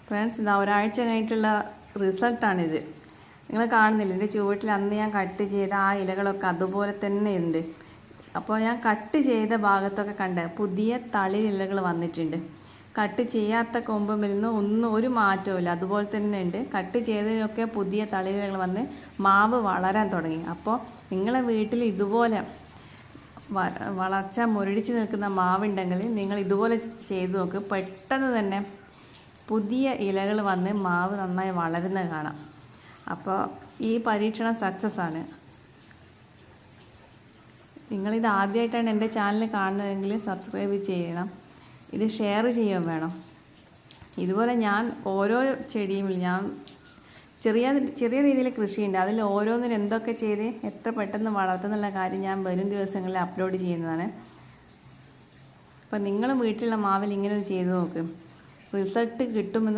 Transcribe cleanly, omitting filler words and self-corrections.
Friends, ഇതാ ഒരാഴ്ച കഴിഞ്ഞിട്ടുള്ള റിസൾട്ടാണിത്. നിങ്ങൾ കാണുന്നില്ല, എൻ്റെ ചുവട്ടിൽ അന്ന് ഞാൻ കട്ട് ചെയ്ത ആ ഇലകളൊക്കെ അതുപോലെ തന്നെ ഉണ്ട്. അപ്പോൾ ഞാൻ കട്ട് ചെയ്ത ഭാഗത്തൊക്കെ കണ്ട പുതിയ തളിരിലകൾ വന്നിട്ടുണ്ട്. കട്ട് ചെയ്യാത്ത കൊമ്പിൽ നിന്ന് ഒരു മാറ്റവും അതുപോലെ തന്നെ ഉണ്ട്. കട്ട് ചെയ്തതിനൊക്കെ പുതിയ തളിരിലകൾ വന്ന് മാവ് വളരാൻ തുടങ്ങി. അപ്പോൾ നിങ്ങളെ വീട്ടിൽ ഇതുപോലെ വളർച്ച മുരടിച്ച് നിൽക്കുന്ന മാവുണ്ടെങ്കിൽ നിങ്ങൾ ഇതുപോലെ ചെയ്തു നോക്ക്. പെട്ടെന്ന് തന്നെ പുതിയ ഇലകൾ വന്ന് മാവ് നന്നായി വളരുന്നത് കാണാം. അപ്പോൾ ഈ പരീക്ഷണം സക്സസ് ആണ്. നിങ്ങളിത് ആദ്യമായിട്ടാണ് എൻ്റെ ചാനൽ കാണുന്നതെങ്കിൽ സബ്സ്ക്രൈബ് ചെയ്യണം, ഇത് ഷെയർ ചെയ്യുകയും വേണം. ഇതുപോലെ ഞാൻ ഓരോ ചെടിയും ഞാൻ ചെറിയ രീതിയിൽ കൃഷിയുണ്ട്. അതിൽ ഓരോന്നിനും എന്തൊക്കെ ചെയ്ത് എത്ര പെട്ടെന്ന് വളർത്തുന്നുള്ള കാര്യം ഞാൻ വരും ദിവസങ്ങളിൽ അപ്ലോഡ് ചെയ്യുന്നതാണ്. അപ്പം നിങ്ങൾ വീട്ടിലുള്ള മാവിൽ ഇങ്ങനെ ചെയ്ത് നോക്ക്, റിസൾട്ട് കിട്ടുമെന്ന്